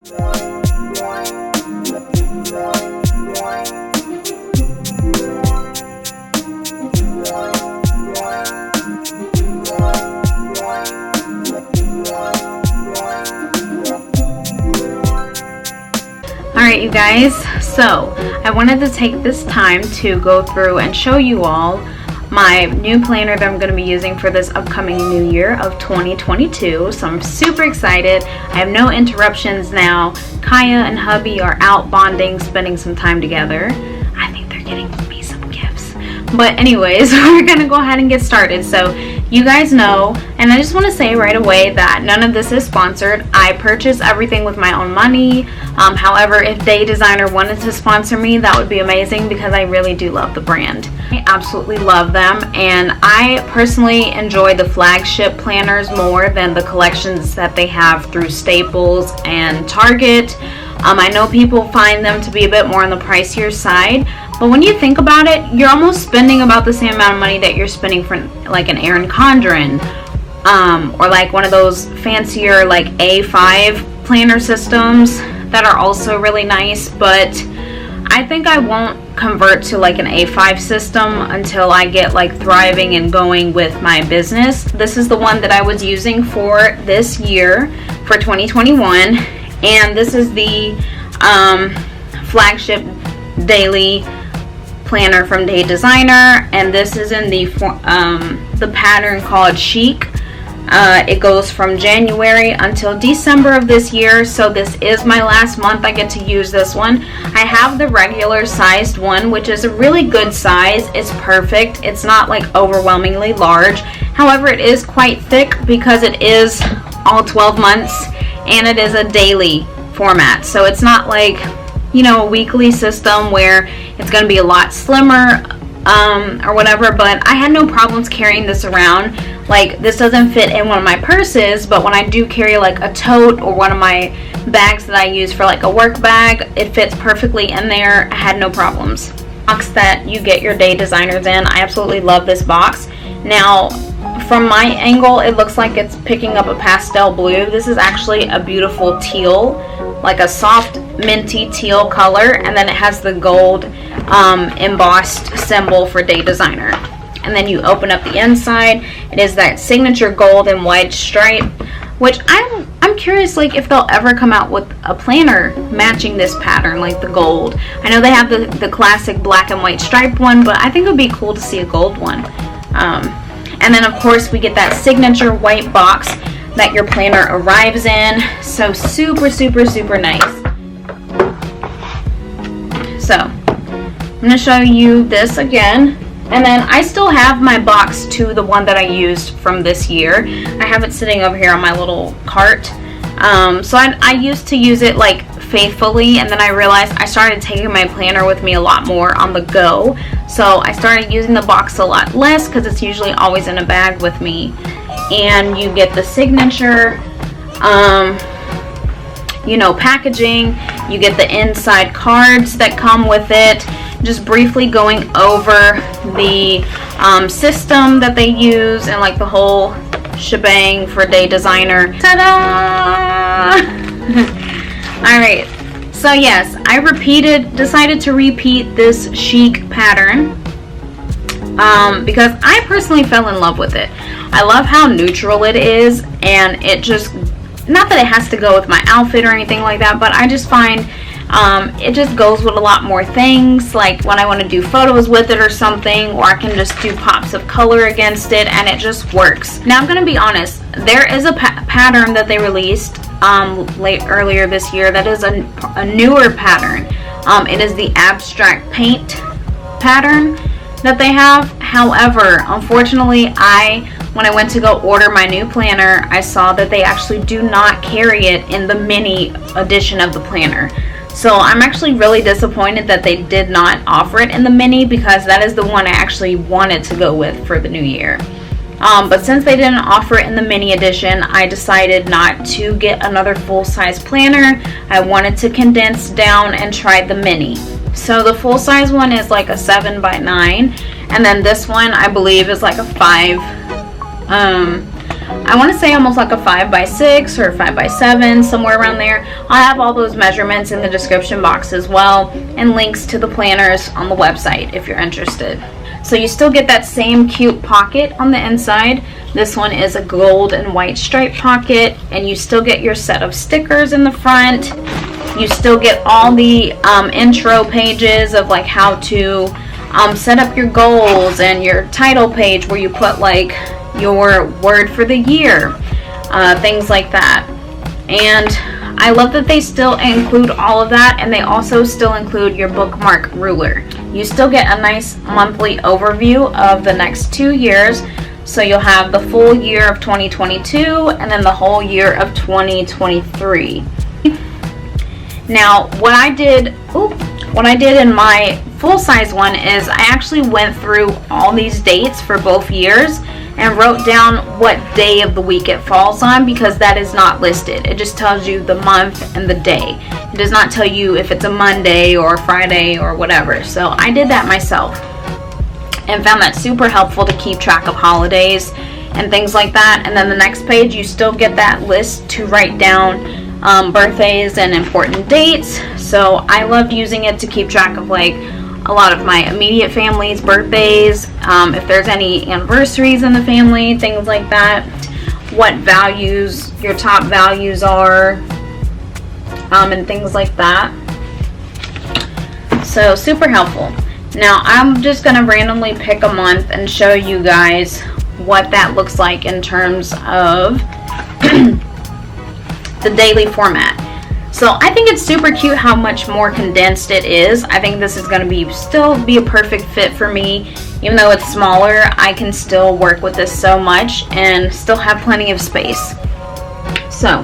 Alright, you guys, so I wanted to take this time to go through and show you all my new planner that I'm going to be using for this upcoming new year of 2022. So I'm super excited. I have no interruptions now. Kaya and hubby are out bonding, spending some time together. I think they're getting me some gifts. But anyways, we're going to go ahead and get started. So you guys know, and I just want to say right away that none of this is sponsored. I purchase everything with my own money. However, if Day Designer wanted to sponsor me, that would be amazing because I really do love the brand. I absolutely love them, and I personally enjoy the flagship planners more than the collections that they have through Staples and Target. I know people find them to be a bit more on the pricier side, but when you think about it, you're almost spending about the same amount of money that you're spending for like an Erin Condren, or like one of those fancier like A5 planner systems that are also really nice. But I think I won't convert to like an A5 system until I get like thriving and going with my business. This is the one that I was using for this year, for 2021, and this is the flagship daily planner from Day Designer, and this is in the pattern called Chic. It goes from January until December of this year, so this is my last month I get to use this one. I have the regular sized one, which is a really good size. It's perfect. It's not like overwhelmingly large. However, it is quite thick because it is all 12 months and it is a daily format. So it's not like, you know, a weekly system where it's going to be a lot slimmer or whatever, but I had no problems carrying this around. Like, this doesn't fit in one of my purses, but when I do carry like a tote or one of my bags that I use for like a work bag, it fits perfectly in there. I had no problems. Box that you get your Day Designers in, I absolutely love this box. Now, from my angle, it looks like it's picking up a pastel blue. This is actually a beautiful teal, like a soft minty teal color, and then it has the gold embossed symbol for Day Designer. And then you open up the inside, it is that signature gold and white stripe, which I'm curious, like, if they'll ever come out with a planner matching this pattern, like the gold. I know they have the classic black and white striped one, but I think it would be cool to see a gold one. And then of course we get that signature white box that your planner arrives in. So super, super, super nice. So I'm going to show you this again. And then I still have my box to the one that I used from this year. I have it sitting over here on my little cart. So I used to use it like faithfully, and then I realized I started taking my planner with me a lot more on the go. So I started using the box a lot less because it's usually always in a bag with me. And you get the signature, you know, packaging. You get the inside cards that come with it. Just briefly going over the system that they use and like the whole shebang for Day Designer. Ta-da! Alright, so yes, I decided to repeat this chic pattern because I personally fell in love with it. I love how neutral it is, and it just, not that it has to go with my outfit or anything like that, but I just find it just goes with a lot more things, like when I want to do photos with it or something, or I can just do pops of color against it, and it just works. Now I'm going to be honest, there is a pattern that they released earlier this year that is a newer pattern. It is the abstract paint pattern that they have. However, unfortunately, when I went to go order my new planner, I saw that they actually do not carry it in the mini edition of the planner. So I'm actually really disappointed that they did not offer it in the mini, because that is the one I actually wanted to go with for the new year. But since they didn't offer it in the mini edition, I decided not to get another full-size planner. I wanted to condense down and try the mini. So the full-size one is like a 7x9, and then this one I believe is like a 5. I want to say almost like a 5x6 or 5x7, somewhere around there. I'll have all those measurements in the description box as well, and links to the planners on the website if you're interested. So you still get that same cute pocket on the inside. This one is a gold and white stripe pocket, and you still get your set of stickers in the front. You still get all the intro pages of like how to set up your goals, and your title page where you put like your word for the year, things like that. And I love that they still include all of that, and they also still include your bookmark ruler. You still get a nice monthly overview of the next 2 years. So you'll have the full year of 2022 and then the whole year of 2023. Now, what I did in my full-size one is I actually went through all these dates for both years and wrote down what day of the week it falls on, because that is not listed. It just tells you the month and the day. It does not tell you if it's a Monday or a Friday or whatever. So I did that myself and found that super helpful to keep track of holidays and things like that. And then the next page, you still get that list to write down birthdays and important dates. So I loved using it to keep track of like a lot of my immediate family's birthdays, if there's any anniversaries in the family, things like that, what values your top values are, and things like that. So super helpful. Now I'm just gonna randomly pick a month and show you guys what that looks like in terms of the daily format. So I think it's super cute how much more condensed it is. I think this is going to still be a perfect fit for me. Even though it's smaller, I can still work with this so much and still have plenty of space. So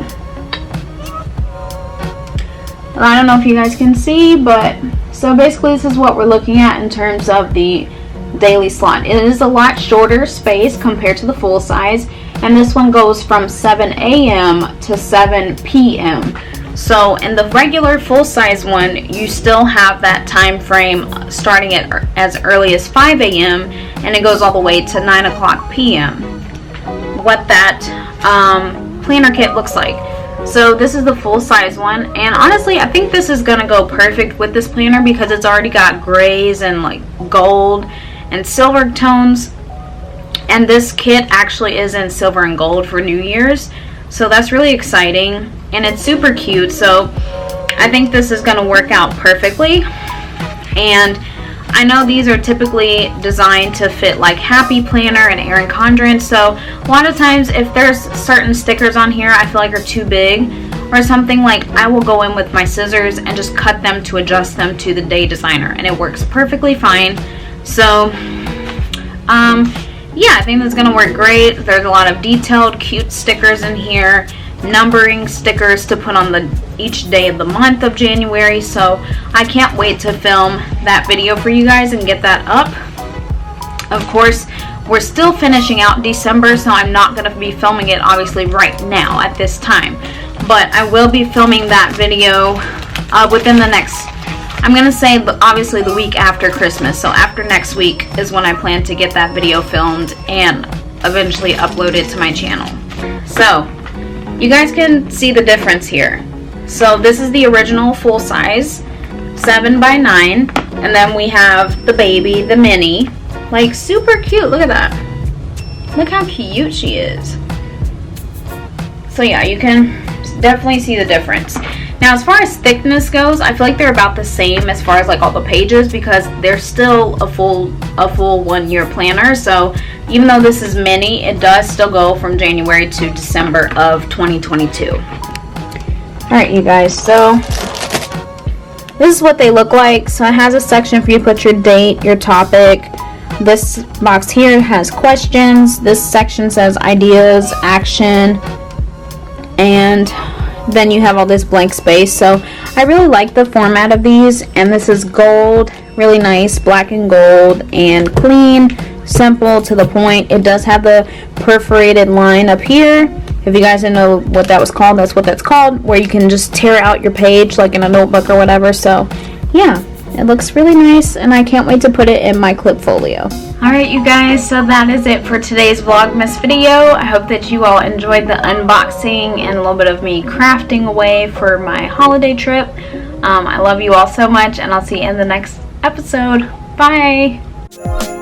I don't know if you guys can see, but so basically this is what we're looking at in terms of the daily slot. It is a lot shorter space compared to the full size, and this one goes from 7 a.m. to 7 p.m. So in the regular full-size one, you still have that time frame starting at as early as 5 a.m. and it goes all the way to 9 o'clock p.m. What that planner kit looks like. So this is the full-size one, and honestly I think this is gonna go perfect with this planner because it's already got grays and like gold and silver tones, and this kit actually is in silver and gold for New Year's. So that's really exciting, and it's super cute. So I think this is going to work out perfectly. And I know these are typically designed to fit like Happy Planner and Erin Condren. So a lot of times if there's certain stickers on here I feel like are too big or something, like I will go in with my scissors and just cut them to adjust them to the day designer, and it works perfectly fine. So yeah, I think that's going to work great. There's a lot of detailed, cute stickers in here, numbering stickers to put on each day of the month of January. So I can't wait to film that video for you guys and get that up. Of course, we're still finishing out December, so I'm not going to be filming it obviously right now at this time. But I will be filming that video within the next, I'm going to say obviously the week after Christmas. So after next week is when I plan to get that video filmed and eventually upload it to my channel. So you guys can see the difference here. So this is the original full size 7x9, and then we have the baby, the mini, like super cute. Look at that. Look how cute she is. So yeah, you can definitely see the difference. Now as far as thickness goes, I feel like they're about the same as far as like all the pages, because they're still a full 1 year planner. So even though this is mini, it does still go from January to December of 2022. Alright you guys, so this is what they look like. So it has a section for you to put your date, your topic. This box here has questions. This section says ideas, action, and then you have all this blank space. So I really like the format of these, and this is gold, really nice, black and gold, and clean, simple, to the point. It does have the perforated line up here. If you guys didn't know what that was called, that's what that's called, where you can just tear out your page like in a notebook or whatever. So yeah, it looks really nice, and I can't wait to put it in my clip folio. Alright you guys, so that is it for today's Vlogmas video. I hope that you all enjoyed the unboxing and a little bit of me crafting away for my holiday trip. I love you all so much, and I'll see you in the next episode. Bye!